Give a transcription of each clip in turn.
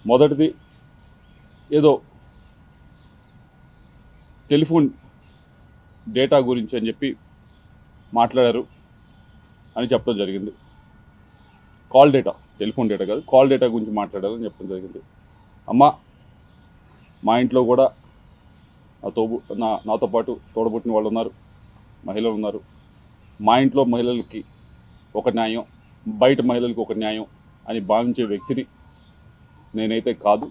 మొదటిది ఏదో telephone data గురించి అని చెప్పి మాట్లాడారు అని చెప్పడం జరిగింది. కాల్ డేటా, టెలిఫోన్ డేటా కాదు, కాల్ డేటా గురించి మాట్లాడారని చెప్పడం జరిగింది. అమ్మ, మా ఇంట్లో కూడా నాతో పాటు తోడబుట్టిన వాళ్ళు ఉన్నారు, మహిళలు ఉన్నారు. మా ఇంట్లో మహిళలకి ఒక న్యాయం, బయట మహిళలకు ఒక న్యాయం అని భావించే వ్యక్తిని నేనైతే కాదు.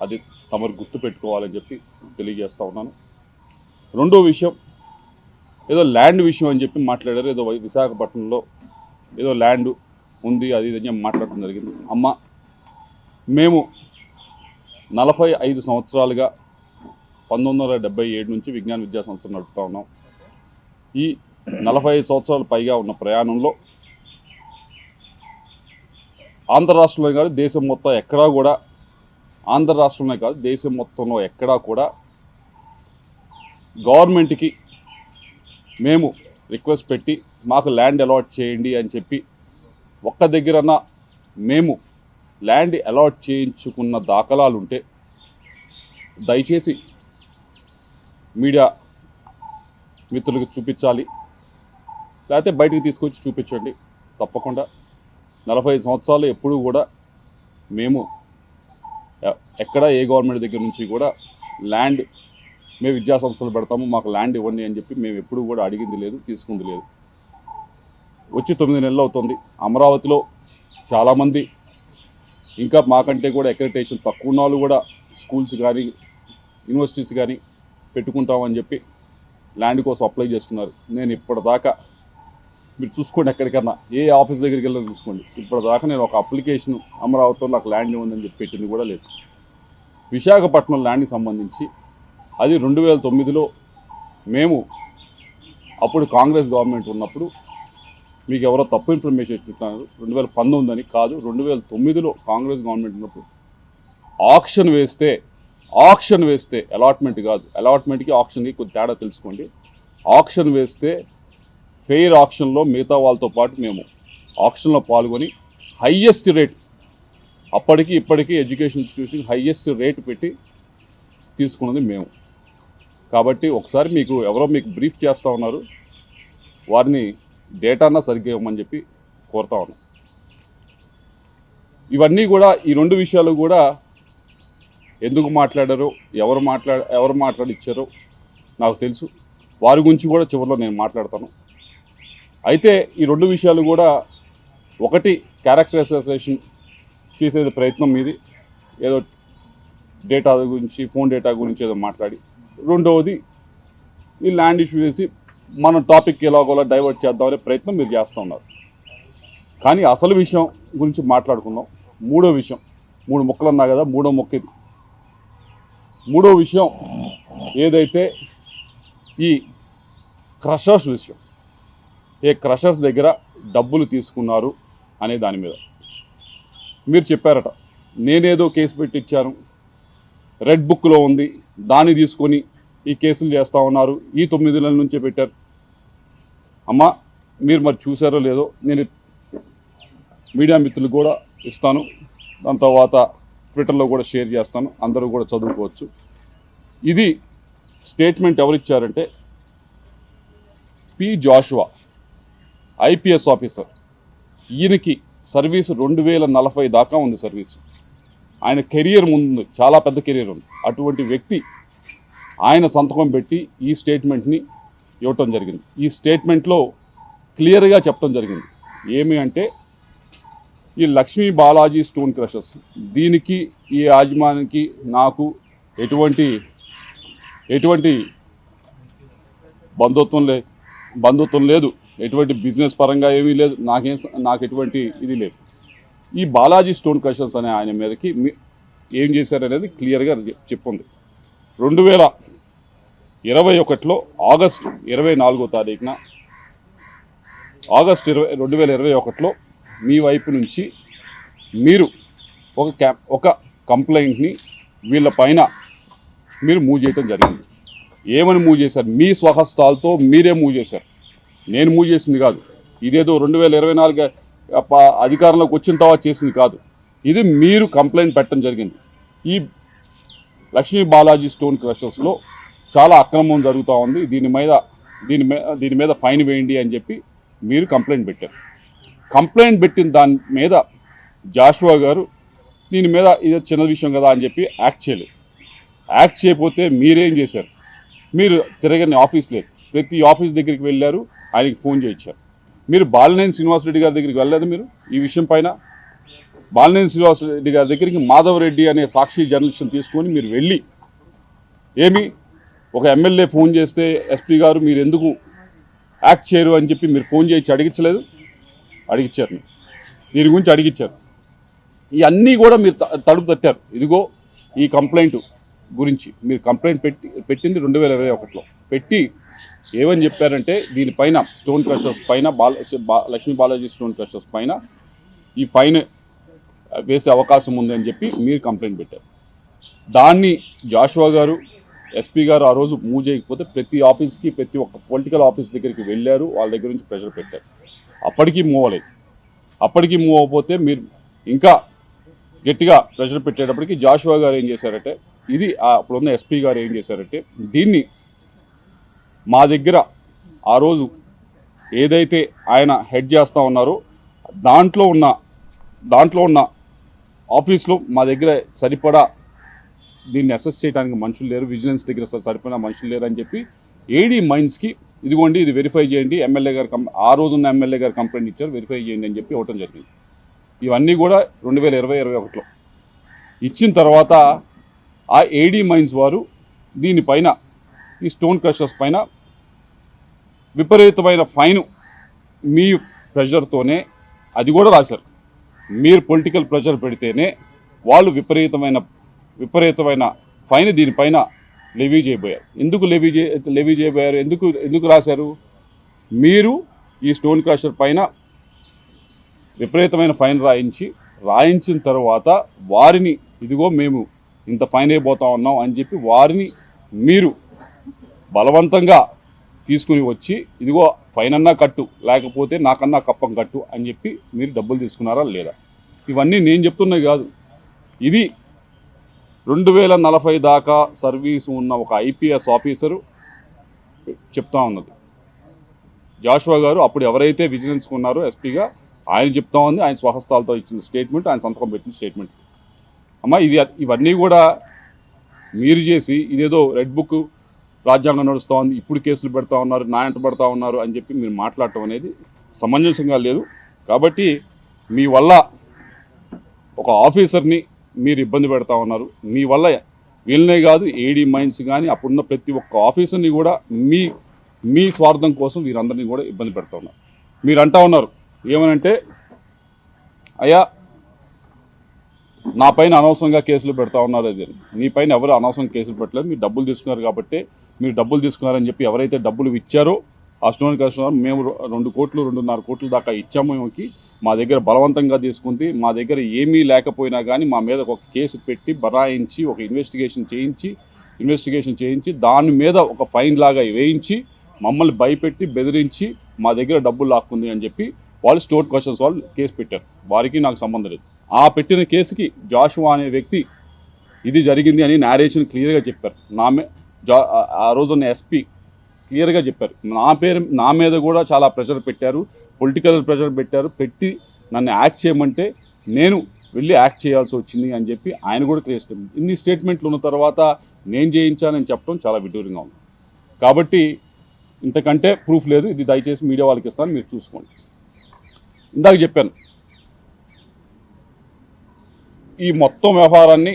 అది తమరు గుర్తుపెట్టుకోవాలని చెప్పి తెలియజేస్తూ ఉన్నాను. రెండో విషయం, ఏదో ల్యాండ్ విషయం అని చెప్పి మాట్లాడారు. ఏదో విశాఖపట్నంలో ఏదో ల్యాండ్ ఉంది, అది ఇది అని మాట్లాడటం జరిగింది. అమ్మ, మేము 45 సంవత్సరాలుగా 1977 నుంచి విజ్ఞాన విద్యా సంస్థ నడుపుతూ ఉన్నాం. ఈ 45 సంవత్సరాలు పైగా ఉన్న ప్రయాణంలో ఆంధ్ర రాష్ట్రంలో కాదు, దేశం మొత్తం ఎక్కడా కూడా, ఆంధ్ర రాష్ట్రంలో కాదు దేశం మొత్తంలో ఎక్కడా కూడా గవర్నమెంట్కి మేము రిక్వెస్ట్ పెట్టి మాకు ల్యాండ్ అలాట్ చేయండి అని చెప్పి ఒక్క దగ్గరన్నా మేము ల్యాండ్ అలాట్ చేయించుకున్న దాఖలాలు ఉంటే దయచేసి మీడియా మిత్రులకు చూపించాలి, లేకపోతే బయటకు తీసుకొచ్చి చూపించండి. తప్పకుండా 45 సంవత్సరాలు ఎప్పుడూ కూడా మేము ఎక్కడ ఏ గవర్నమెంట్ దగ్గర నుంచి కూడా ల్యాండ్ మేము విద్యా సంస్థలు పెడతాము, మాకు ల్యాండ్ ఇవ్వండి అని చెప్పి మేము ఎప్పుడూ కూడా అడిగింది లేదు, తీసుకుంది లేదు. వచ్చి 9 నెలలు అవుతుంది. అమరావతిలో చాలామంది ఇంకా మాకంటే కూడా అక్రెడిటేషన్ తక్కువ ఉన్న వాళ్ళు కూడా స్కూల్స్ కానీ యూనివర్సిటీస్ కానీ పెట్టుకుంటామని చెప్పి ల్యాండ్ కోసం అప్లై చేస్తున్నారు. నేను ఇప్పటిదాకా మీరు చూసుకోండి, ఎక్కడికన్నా ఏ ఆఫీస్ దగ్గరికి వెళ్ళి చూసుకోండి, ఇప్పటిదాకా నేను ఒక అప్లికేషన్ అమరావతిలో నాకు ల్యాండ్ ఉందని చెప్పి పెట్టింది కూడా లేదు. విశాఖపట్నం ల్యాండ్కి సంబంధించి అది 2009లో మేము అప్పుడు కాంగ్రెస్ గవర్నమెంట్ ఉన్నప్పుడు మీకు ఎవరో తప్పు ఇన్ఫర్మేషన్ ఇస్తున్నారు, 2019 అని కాదు, 2009లో కాంగ్రెస్ గవర్నమెంట్ ఉన్నప్పుడు ఆక్షన్ వేస్తే అలాట్మెంట్ కాదు, అలాట్మెంట్కి ఆక్షన్కి కొద్ది తేడా తెలుసుకోండి. ఆక్షన్ వేస్తే ఫెయిర్ ఆక్షన్లో మిగతా వాళ్ళతో పాటు మేము ఆక్షన్లో పాల్గొని హయ్యెస్ట్ రేట్, అప్పటికి ఇప్పటికీ ఎడ్యుకేషన్ ఇన్స్టిట్యూషన్ హయ్యెస్ట్ రేట్ పెట్టి తీసుకున్నది మేము. కాబట్టి ఒకసారి ఎవరో మీకు బ్రీఫ్ చేస్తూ ఉన్నారు, వారిని డేటానా సరిగ్గా ఇవ్వమని చెప్పి కోరుతా ఉన్నాం. ఇవన్నీ కూడా, ఈ 2 విషయాలు కూడా ఎందుకు మాట్లాడారో, ఎవరు మాట్లాడిచ్చారో నాకు తెలుసు. వారి గురించి కూడా చివరిలో నేను మాట్లాడతాను. అయితే ఈ 2 విషయాలు కూడా, ఒకటి క్యారెక్టర్ అసోసియేషన్ చేసే ప్రయత్నం మీది, ఏదో డేటా గురించి, ఫోన్ డేటా గురించి ఏదో మాట్లాడి, రెండవది ఈ ల్యాండ్ ఇష్యూ చేసి మన టాపిక్ ఎలాగోలా డైవర్ట్ చేద్దామనే ప్రయత్నం మీరు చేస్తూ ఉన్నారు. కానీ అసలు విషయం గురించి మాట్లాడుకుందాం. మూడో విషయం, 3 ముక్కలు అన్నా కదా, మూడో ముక్క ఇది. మూడో విషయం ఏదైతే ఈ క్రషర్స్ విషయం, క్రషర్స్ దగ్గర డబ్బులు తీసుకున్నారు అనే దాని మీద మీరు చెప్పారట, నేనేదో కేసు పెట్టించాను, రెడ్ బుక్లో ఉంది, దాన్ని తీసుకొని ఈ కేసులు చేస్తూ ఉన్నారు, ఈ 9 నెలల నుంచే పెట్టారు. అమ్మ, మీరు మరి చూసారో లేదో, నేను మీడియా మిత్రులకు కూడా ఇస్తాను, దాని తర్వాత ట్విట్టర్లో కూడా షేర్ చేస్తాను, అందరూ కూడా చదువుకోవచ్చు. ఇది స్టేట్మెంట్ ఎవరిచ్చారంటే పి జాషువా, ఐపీఎస్ ఆఫీసర్. ఈయనకి సర్వీసు 2040 దాకా ఉంది సర్వీసు. ఆయన కెరియర్ ముందు చాలా పెద్ద కెరియర్ ఉంది. అటువంటి వ్యక్తి ఆయన సంతకం పెట్టి ఈ స్టేట్మెంట్ని ఇవ్వటం జరిగింది. ఈ స్టేట్మెంట్లో క్లియర్గా చెప్పడం జరిగింది. ఏమి అంటే, ఈ లక్ష్మీ బాలాజీ స్టోన్ క్రషర్స్, దీనికి ఈ యాజమానికి నాకు ఎటువంటి బంధుత్వం లేదు, ఎటువంటి బిజినెస్ పరంగా ఏమీ లేదు, నాకు ఎటువంటి ఇది లేదు. ఈ బాలాజీ స్టోన్ క్రషర్స్ అనే ఆయన మీదకి ఏం చేశారనేది క్లియర్గా చెప్పుంది. 2021లో ఆగస్టు 24వ తారీఖున, ఆగస్టు 2021లో మీ వైపు నుంచి మీరు ఒక కంప్లైంట్ని వీళ్ళ పైన మీరు మూవ్ చేయడం జరిగింది. ఏమని మూవ్ చేశారు? మీ స్వహస్తాలతో మీరే మూవ్ చేశారు, నేను మూవ్ చేసింది కాదు. ఇదేదో 2024 అధికారంలోకి వచ్చిన తర్వాత చేసింది కాదు. ఇది మీరు కంప్లైంట్ పెట్టడం జరిగింది. ఈ లక్ష్మీ బాలాజీ స్టోన్ క్రషర్స్లో చాలా అక్రమం జరుగుతూ ఉంది, దీని మీద ఫైన్ వేయండి అని చెప్పి మీరు కంప్లైంట్ పెట్టారు. కంప్లైంట్ పెట్టిన దాని మీద జాషువా గారు దీని మీద ఇది చిన్న విషయం కదా అని చెప్పి యాక్ట్ చేయలేదు. యాక్ట్ చేయకపోతే మీరేం చేశారు? మీరు తిరగని ఆఫీస్ లేదు, ప్రతి ఆఫీస్ దగ్గరికి వెళ్ళారు, ఆయనకి ఫోన్ చేయించారు. మీరు బాలినేని శ్రీనివాసరెడ్డి గారి దగ్గరికి వెళ్ళలేదు. మీరు ఈ విషయం పైన బాలినేని శ్రీనివాసరెడ్డి గారి దగ్గరికి మాధవరెడ్డి అనే సాక్షి జర్నలిస్ట్ని తీసుకొని మీరు వెళ్ళి ఏమి ఒక ఎమ్మెల్యే ఫోన్ చేస్తే ఎస్పీ గారు మీరు ఎందుకు యాక్ట్ చేయరు అని చెప్పి మీరు ఫోన్ చేయించి అడిగించలేదు? అడిగించారు. దీని గురించి అడిగించారు. ఇవన్నీ కూడా మీరు తడుపు తట్టారు. ఇదిగో ఈ కంప్లైంట్ గురించి మీరు కంప్లైంట్ పెట్టింది 2021లో పెట్టి ఏమని చెప్పారంటే దీనిపైన స్టోన్ క్రషర్స్ పైన లక్ష్మీ బాలాజీ స్టోన్ క్రషర్స్ పైన ఈ ఫైన్ వేసే అవకాశం ఉంది అని చెప్పి మీరు కంప్లైంట్ పెట్టారు. దాన్ని జాషువా గారు ఎస్పీ గారు ఆ రోజు మూవ్ చేయకపోతే ప్రతి ఆఫీస్కి ప్రతి ఒక్క పొలిటికల్ ఆఫీస్ దగ్గరికి వెళ్ళారు, వాళ్ళ దగ్గర నుంచి ప్రెషర్ పెట్టారు. అప్పటికీ మూవ్ అవ్వలేదు. అప్పటికి మూవ్ అవ్వకపోతే మీరు ఇంకా గట్టిగా ప్రెషర్ పెట్టేటప్పటికి జాషువా గారు ఏం చేశారంటే ఇది అప్పుడున్న ఎస్పీ గారు ఏం చేశారంటే దీన్ని మా దగ్గర ఆ రోజు ఏదైతే ఆయన హెడ్ చేస్తూ ఉన్నారో దాంట్లో ఉన్న ఆఫీస్లో మా దగ్గర సరిపడా దీన్ని అసెస్ చేయడానికి మనుషులు లేరు, విజిలెన్స్ దగ్గర సరిపడా మనుషులు లేరు అని చెప్పి ఏడీ మైన్స్కి ఇదిగోండి ఇది వెరిఫై చేయండి, ఎమ్మెల్యే గారు ఆ రోజున్న ఎమ్మెల్యే గారు కంప్లైంట్ ఇచ్చారు, వెరిఫై చేయండి అని చెప్పి ఇవ్వటం జరిగింది. ఇవన్నీ కూడా 2020-21లో ఇచ్చిన తర్వాత ఆ ఏడీ మైన్స్ వారు దీనిపైన ఈ స్టోన్ క్రషర్స్ పైన విపరీతమైన ఫైన్ మీ ప్రెషర్తోనే అది కూడా రాశారు. మీరు పొలిటికల్ ప్రెషర్ పెడితేనే వాళ్ళు విపరీతమైన ఫైన్ దీనిపైన లెవీ చేయబోయారు. ఎందుకు లెవీ చేయబోయారు? ఎందుకు రాశారు? మీరు ఈ స్టోన్ క్రషర్ పైన విపరీతమైన ఫైన్ రాయించిన తర్వాత వారిని ఇదిగో మేము ఇంత ఫైన్ అయిపోతా ఉన్నాం అని చెప్పి వారిని మీరు బలవంతంగా తీసుకుని వచ్చి ఇదిగో ఫైన్ అన్నా కట్టు, లేకపోతే నాకన్నా కప్పం కట్టు అని చెప్పి మీరు డబ్బులు తీసుకున్నారా లేదా? ఇవన్నీ నేను చెప్తున్నది కాదు, ఇది 2040 దాకా సర్వీసు ఉన్న ఒక ఐపీఎస్ ఆఫీసరు చెప్తా ఉన్నది. జాషువా గారు అప్పుడు ఎవరైతే విజిలెన్స్కి ఉన్నారో ఎస్పీగా ఆయన చెప్తా ఉంది, ఆయన స్వహస్తాలతో ఇచ్చిన స్టేట్మెంట్, ఆయన సంతకం పెట్టిన స్టేట్మెంట్. అమ్మ ఇవన్నీ కూడా మీరు చేసి ఇదేదో రెడ్ బుక్ రాజ్యాంగం నడుస్తూ ఉంది, ఇప్పుడు కేసులు పెడతా ఉన్నారు, నాయంట పడతా ఉన్నారు అని చెప్పి మీరు మాట్లాడటం అనేది సమంజసంగా లేదు. కాబట్టి మీ వల్ల ఒక ఆఫీసర్ని మీరు ఇబ్బంది పెడతా ఉన్నారు. మీ వల్ల వీళ్ళనే కాదు ఏడీ మైన్స్ కానీ అప్పుడున్న ప్రతి ఒక్క ఆఫీసర్ని కూడా మీ స్వార్థం కోసం వీరందరినీ కూడా ఇబ్బంది పెడతా ఉన్నారు. మీరు అంటా ఉన్నారు ఏమనంటే అయ్యా నా పైన అనవసరంగా కేసులు పెడతా ఉన్నారు. అది మీ పైన ఎవరు అనవసరంగా కేసులు పెట్టలేదు, మీరు డబ్బులు తీసుకున్నారు కాబట్టి మీరు డబ్బులు తీసుకున్నారని చెప్పి ఎవరైతే డబ్బులు ఇచ్చారో ఆ స్టోన్ క్రషర్ మేము 2 కోట్లు 2.5 కోట్ల దాకా ఇచ్చాము, మా దగ్గర బలవంతంగా తీసుకుంది, మా దగ్గర ఏమీ లేకపోయినా కానీ మా మీద ఒక కేసు పెట్టి బరాయించి ఒక ఇన్వెస్టిగేషన్ చేయించి దాని మీద ఒక ఫైన్ లాగా వేయించి మమ్మల్ని భయపెట్టి బెదిరించి మా దగ్గర డబ్బులు లాక్కుంది అని చెప్పి వాళ్ళు స్టోన్ క్రషర్స్ వాళ్ళు కేసు పెట్టారు. వారికి నాకు సంబంధం లేదు. ఆ పెట్టిన కేసుకి జాషువా అనే వ్యక్తి ఇది జరిగింది అని నేరేషన్ క్లియర్గా చెప్పారు. ఆ రోజున్న ఎస్పీ క్లియర్గా చెప్పారు. నా మీద కూడా చాలా ప్రెషర్ పెట్టారు, పొలిటికల్ ప్రెషర్ పెట్టి నన్ను యాక్ట్ చేయమంటే నేను వెళ్ళి యాక్ట్ చేయాల్సి వచ్చింది అని చెప్పి ఆయన కూడా క్లియర్ స్టేట్మెంట్. ఇన్ని స్టేట్మెంట్లు ఉన్న తర్వాత నేను చేయించానని చెప్పడం చాలా విడ్డూరంగా ఉంది. కాబట్టి ఇంతకంటే ప్రూఫ్ లేదు. ఇది దయచేసి మీడియా వాళ్ళకి ఇస్తాను, మీరు చూసుకోండి. ఇందాక చెప్పాను ఈ మొత్తం వ్యవహారాన్ని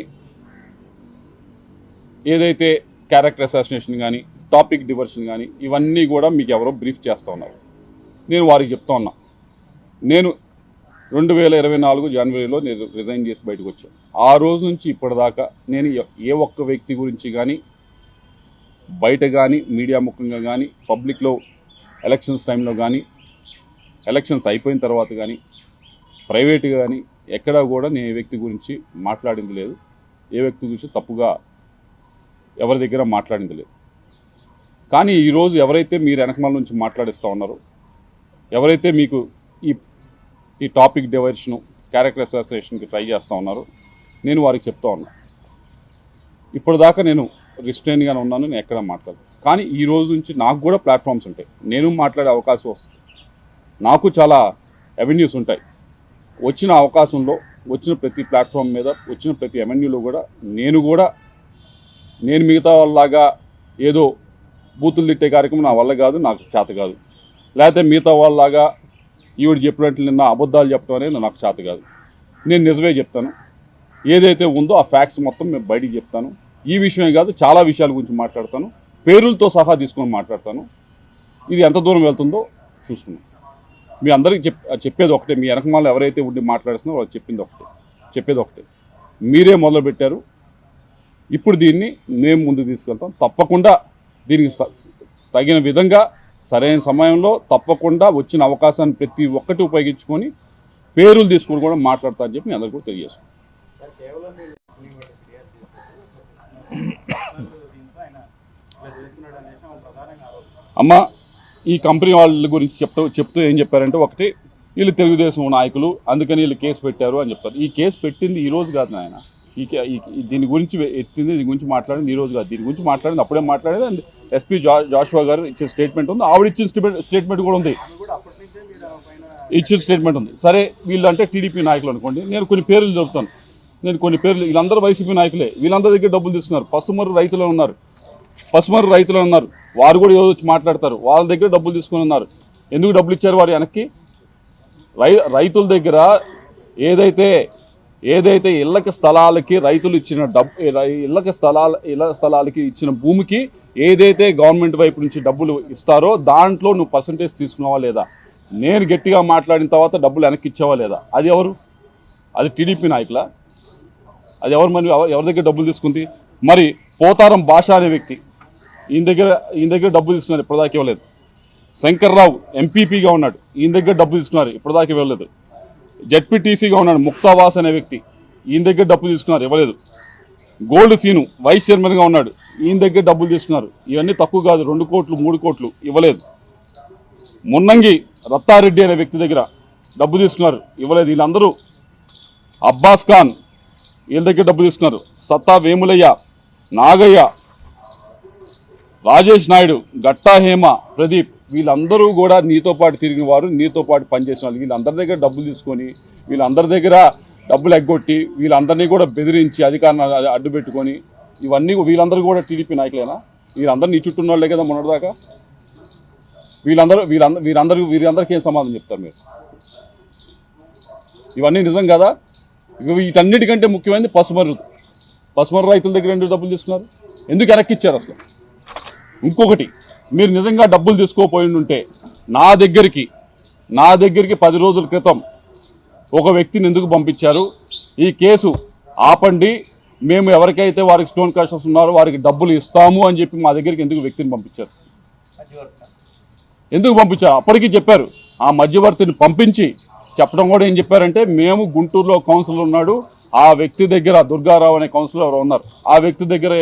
ఏదైతే క్యారెక్టర్ అసాసినేషన్ కానీ టాపిక్ డివర్షన్ కానీ ఇవన్నీ కూడా మీకు ఎవరో బ్రీఫ్ చేస్తూ ఉన్నారు. నేను వారికి చెప్తా ఉన్నా, నేను 2024 జనవరిలో నేను రిజైన్ చేసి బయటకు వచ్చాను. ఆ రోజు నుంచి ఇప్పటిదాకా నేను ఏ ఒక్క వ్యక్తి గురించి కానీ బయట కానీ మీడియా ముఖంగా కానీ పబ్లిక్లో ఎలక్షన్స్ టైంలో కానీ ఎలక్షన్స్ అయిపోయిన తర్వాత కానీ ప్రైవేట్గా కానీ ఎక్కడా కూడా నేను ఏ వ్యక్తి గురించి మాట్లాడింది లేదు, ఏ వ్యక్తి గురించి తప్పుగా ఎవరి దగ్గర మాట్లాడింది లేదు. కానీ ఈరోజు ఎవరైతే మీరు వెనకమాల నుంచి మాట్లాడిస్తూ ఉన్నారో, ఎవరైతే మీకు ఈ టాపిక్ డైవర్షను క్యారెక్టర్ అసాసినేషన్కి ట్రై చేస్తూ ఉన్నారో నేను వారికి చెప్తా ఉన్నా, ఇప్పటిదాకా నేను రిస్ట్రైన్గానే ఉన్నాను, నేను ఎక్కడ మాట్లాడను. కానీ ఈ రోజు నుంచి నాకు కూడా ప్లాట్ఫామ్స్ ఉంటాయి, నేను మాట్లాడే అవకాశం వస్తుంది, నాకు చాలా అవెన్యూస్ ఉంటాయి. వచ్చిన అవకాశంలో వచ్చిన ప్రతి ప్లాట్ఫామ్ మీద వచ్చిన ప్రతి అవెన్యూలో కూడా నేను మిగతా వాళ్ళలాగా ఏదో బూతులు తిట్టే కార్యక్రమం నా వల్ల కాదు, నాకు చేత కాదు. లేకపోతే మిగతా వాళ్ళలాగా ఈవిడ చెప్పినట్లు నిన్న అబద్ధాలు చెప్పడం అనేది నాకు చేత కాదు. నేను నిజమే చెప్తాను, ఏదైతే ఉందో ఆ ఫ్యాక్ట్స్ మొత్తం నేను బయటికి చెప్తాను. ఈ విషయమే కాదు, చాలా విషయాల గురించి మాట్లాడతాను, పేరులతో సహా తీసుకొని మాట్లాడతాను. ఇది ఎంత దూరం వెళ్తుందో చూసుకున్నాం. మీ అందరికీ చెప్పేది ఒకటే, మీ వెనకమాల ఎవరైతే ఉండి మాట్లాడుతున్నారో వాళ్ళు చెప్పేది ఒకటే, మీరే మొదలుపెట్టారు, ఇప్పుడు దీన్ని మేము ముందుకు తీసుకెళ్తాం. తప్పకుండా దీనికి తగిన విధంగా సరైన సమయంలో తప్పకుండా వచ్చిన అవకాశాన్ని ప్రతి ఒక్కటి ఉపయోగించుకొని పేరులు తీసుకొని కూడా మాట్లాడతా అని చెప్పి మీ అందరికీ కూడా తెలియజేస్తాం. అమ్మ, ఈ కంపెనీ వాళ్ళ గురించి చెప్తూ ఏం చెప్పారంటే, ఒకటి వీళ్ళు తెలుగుదేశం నాయకులు అందుకని వీళ్ళు కేసు పెట్టారు అని చెప్తారు. ఈ కేసు పెట్టింది ఈ రోజు కాదు నాయన, దీని గురించి ఎత్తింది, దీని గురించి మాట్లాడింది ఈ రోజు కాదు, దీని గురించి మాట్లాడింది అప్పుడే మాట్లాడేది. అండ్ ఎస్పీ జాషువా గారు ఇచ్చిన స్టేట్మెంట్ ఉంది, ఆవిడ ఇచ్చిన స్టేట్మెంట్ కూడా ఉంది, ఇచ్చిన స్టేట్మెంట్ ఉంది. సరే, వీళ్ళు అంటే టీడీపీ నాయకులు అనుకోండి, నేను కొన్ని పేర్లు చెప్తాను. వీళ్ళందరూ వైసీపీ నాయకులే, వీళ్ళందరి దగ్గర డబ్బులు తీసుకున్నారు. పసుమర్రు రైతులు ఉన్నారు, వారు కూడా ఏదో వచ్చి మాట్లాడతారు, వాళ్ళ దగ్గర డబ్బులు తీసుకుని ఉన్నారు. ఎందుకు డబ్బులు ఇచ్చారు వారు వెనక్కి? రైతుల దగ్గర ఏదైతే ఇళ్ళకి స్థలాలకి రైతులు ఇచ్చిన ఇళ్ళ స్థలాలకి ఇచ్చిన భూమికి ఏదైతే గవర్నమెంట్ వైపు నుంచి డబ్బులు ఇస్తారో దాంట్లో నువ్వు పర్సంటేజ్ తీసుకున్నావా లేదా? నేను గట్టిగా మాట్లాడిన తర్వాత డబ్బులు వెనక్కి ఇచ్చావా లేదా? అది ఎవరు? అది టీడీపీ నాయకులా? అది ఎవరు? మరి ఎవరి దగ్గర డబ్బులు తీసుకుంది? మరి పోతారం భాష అనే వ్యక్తి ఈయన దగ్గర డబ్బులు తీసుకున్నారు, ఇప్పటిదాకా ఇవ్వలేదు. శంకర్రావు ఎంపీపీగా ఉన్నాడు, ఈయన దగ్గర డబ్బులు తీసుకున్నారు, ఇప్పటిదాకా ఇవ్వలేదు. జెడ్పీటీసీగా ఉన్నాడు ముక్తావాస్ అనే వ్యక్తి, ఈయన దగ్గర డబ్బులు తీసుకున్నారు, ఇవ్వలేదు. గోల్డ్ సీను వైస్ చైర్మన్గా ఉన్నాడు, ఈయన దగ్గర డబ్బులు తీసుకున్నారు. ఇవన్నీ తక్కువ కాదు, 2 కోట్లు 3 కోట్లు ఇవ్వలేదు. మున్నంగి రత్తారెడ్డి అనే వ్యక్తి దగ్గర డబ్బు తీసుకున్నారు, ఇవ్వలేదు. వీళ్ళందరూ అబ్బాస్ ఖాన్ వీళ్ళ దగ్గర డబ్బు తీసుకున్నారు. సత్తా వేములయ్య, నాగయ్య, రాజేష్ నాయుడు, గట్టా హేమ, ప్రదీప్, వీళ్ళందరూ కూడా నీతో పాటు తిరిగిన వారు, నీతో పాటు పనిచేసిన వాళ్ళు. వీళ్ళందరి దగ్గర డబ్బులు తీసుకొని, వీళ్ళందరి దగ్గర డబ్బులు ఎగ్గొట్టి, వీళ్ళందరినీ కూడా బెదిరించి అధికారాన్ని అడ్డు పెట్టుకొని, ఇవన్నీ వీళ్ళందరూ కూడా టీడీపీ నాయకులేనా? వీళ్ళందరూ నీ చుట్టూ వాళ్ళే కదా మొన్నటిదాకా. వీరందరికీ ఏం సమాధానం చెప్తారు మీరు? ఇవన్నీ నిజం కదా? వీటన్నిటికంటే ముఖ్యమైనది పసుమర్రు రైతుల దగ్గర ఎందుకు డబ్బులు తీసుకున్నారు? ఎందుకు వెనక్కి ఇచ్చారు అసలు? ఇంకొకటి, మీరు నిజంగా డబ్బులు తీసుకోపోయి ఉంటే నా దగ్గరికి 10 రోజుల క్రితం ఒక వ్యక్తిని ఎందుకు పంపించారు? ఈ కేసు ఆపండి, మేము ఎవరికైతే వారికి స్టోన్ క్రషర్స్ ఉన్నారో వారికి డబ్బులు ఇస్తాము అని చెప్పి మా దగ్గరికి ఎందుకు వ్యక్తిని పంపించారు? ఎందుకు పంపించారు? అప్పటికీ చెప్పారు. ఆ మధ్యవర్తిని పంపించి చెప్పడం కూడా ఏం చెప్పారంటే, మేము గుంటూరులో కౌన్సిలర్ ఉన్నాడు, ఆ వ్యక్తి దగ్గర దుర్గారావు అనే కౌన్సిలర్ ఎవరు ఉన్నారు, ఆ వ్యక్తి దగ్గర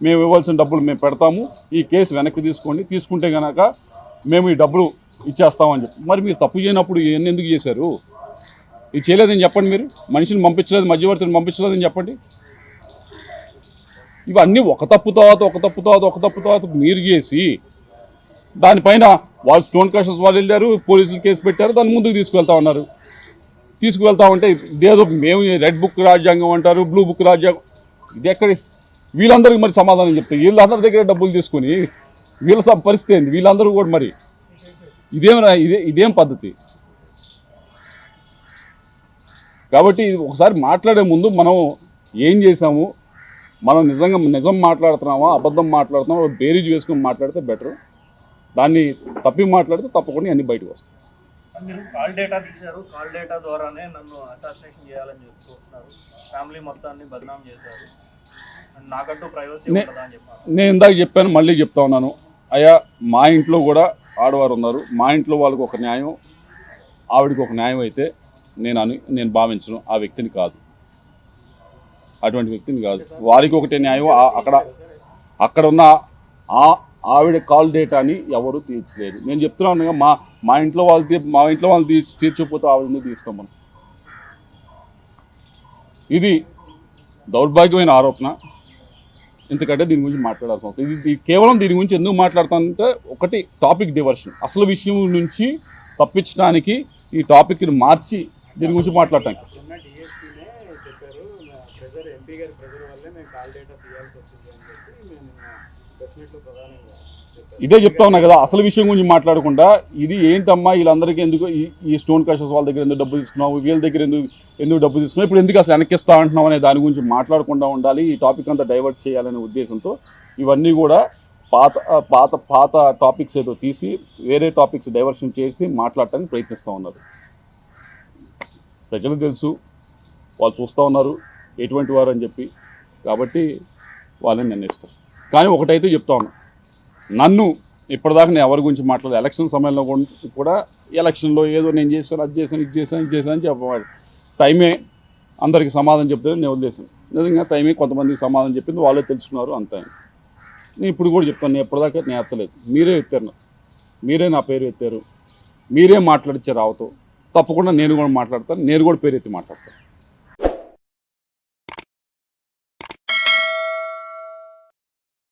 మేము ఇవ్వాల్సిన డబ్బులు మేము పెడతాము, ఈ కేసు వెనక్కి తీసుకోండి, తీసుకుంటే కనుక మేము ఈ డబ్బులు ఇచ్చేస్తామని చెప్పి. మరి మీరు తప్పు చేయనప్పుడు ఇవన్నీ ఎందుకు చేశారు? ఇది చేయలేదని చెప్పండి. మీరు మనిషిని పంపించలేదు, మధ్యవర్తిని పంపించలేదని చెప్పండి. ఇవన్నీ ఒక తప్పు తర్వాత మీరు చేసి దానిపైన వాళ్ళు స్టోన్ క్రషర్స్ వాళ్ళు వెళ్ళారు, పోలీసులు కేసు పెట్టారు, దాన్ని ముందుకు తీసుకువెళ్తా ఉంటే ఇదేదో మేము రెడ్ బుక్ రాజ్యాంగం అంటారు, బ్లూ బుక్ రాజ్యాంగం, ఇది ఎక్కడి? వీళ్ళందరికీ మరి సమాధానం చెప్తే వీళ్ళందరి దగ్గర డబ్బులు తీసుకొని వీళ్ళ పరిస్థితి ఏంది? వీళ్ళందరూ కూడా మరి ఇదేం పద్ధతి? కాబట్టి ఒకసారి మాట్లాడే ముందు మనం ఏం చేసాము, మనం నిజం మాట్లాడుతున్నామా అబద్ధం మాట్లాడుతున్నామా బేరీజ్ వేసుకొని మాట్లాడితే బెటర్. దాన్ని తప్పి మాట్లాడితే తప్పకుండా అన్ని బయటకు వస్తాయి. మీరు కాల్ డేటా తీశారు, కాల్ డేటా ద్వారానే నన్ను అసాసినేషన్ చేయాలని చెప్తున్నారు, ఫ్యామిలీ మొత్తాన్ని బదనాం చేశారు, నాకంటూ ప్రైవసీ ఉంటుందా అని చెప్పాను. నేను ఇందాక చెప్పాను, మళ్ళీ చెప్తా ఉన్నాను. అయ్యా, మా ఇంట్లో కూడా ఆడవారు ఉన్నారు, మా ఇంట్లో వాళ్ళకి ఒక న్యాయం, ఆవిడకి ఒక న్యాయం అయితే నేను భావించను. ఆ వ్యక్తిని కాదు, అటువంటి వ్యక్తిని కాదు. వారికి ఒకటే న్యాయం. అక్కడ ఉన్న ఆవిడ కాల్ డేటాని ఎవరు తీర్చలేరు. నేను చెప్తున్నాను, మా ఇంట్లో వాళ్ళు తీర్చకపోతే ఆవిడని తీస్తాం మనం. ఇది దౌర్భాగ్యమైన ఆరోపణ. ఎందుకంటే దీని గురించి మాట్లాడాల్సిన అవసరం ఇది కేవలం దీని గురించి ఎందుకు మాట్లాడతానంటే ఒకటి టాపిక్ డివర్షన్, అసలు విషయం నుంచి తప్పించడానికి ఈ టాపిక్ని మార్చి దీని గురించి మాట్లాడటానికి. ఉన్న డిఎస్పీనే చెప్పారు, ప్రెజర్ ఎంపీ గారి ప్రెజర్ వల్లే మేము కాల్ డేటా తీయాల్సి వచ్చింది అని చెప్పి మేము ప్రెస్ మీట్లో ప్రధానంగా చెప్పారు. ఇదే చెప్తా ఉన్నా కదా, అసలు విషయం గురించి మాట్లాడకుండా ఇది ఏంటమ్మా వీళ్ళందరికీ ఎందుకు ఈ స్టోన్ క్రషర్స్ వాళ్ళ దగ్గర ఎందుకు డబ్బు తీసుకున్నావు, వీళ్ళ దగ్గర ఎందుకు డబ్బు తీసుకున్నావు, ఇప్పుడు ఎందుకు అసలు వెనక్కిస్తా అంటున్నావు అనే దాని గురించి మాట్లాడకుండా ఉండాలి, ఈ టాపిక్ అంతా డైవర్ట్ చేయాలనే ఉద్దేశంతో ఇవన్నీ కూడా పాత పాత పాత టాపిక్స్ ఏదో తీసి వేరే టాపిక్స్ డైవర్షన్ చేసి మాట్లాడటానికి ప్రయత్నిస్తూ ఉన్నారు. ప్రజలకు తెలుసు, వాళ్ళు చూస్తూ ఉన్నారు ఎటువంటి వారు అని చెప్పి, కాబట్టి వాళ్ళని నిర్ణయిస్తారు. కానీ ఒకటైతే చెప్తా ఉన్నా, నన్ను ఇప్పటిదాకా నేను ఎవరి గురించి మాట్లాడలేదు. ఎలక్షన్ సమయంలో కూడా ఎలక్షన్లో ఏదో నేను చేశాను, అది చేశాను, ఇది చేశాను అని చెప్పవాలి. టైమే అందరికీ సమాధానం చెప్తే నేను వదిలేసాను. నిజంగా టైమే కొంతమందికి సమాధానం చెప్పింది, వాళ్ళే తెలుసుకున్నారు అంతే. నేను ఇప్పుడు కూడా చెప్తాను, నేను ఎప్పటిదాకా నేను ఎత్తలేదు, మీరే ఎత్తారు, మీరే నా పేరు ఎత్తారు, మీరే మాట్లాడిచ్చారు రావుతో. తప్పకుండా నేను కూడా మాట్లాడతాను, నేను కూడా పేరు ఎత్తి మాట్లాడతాను.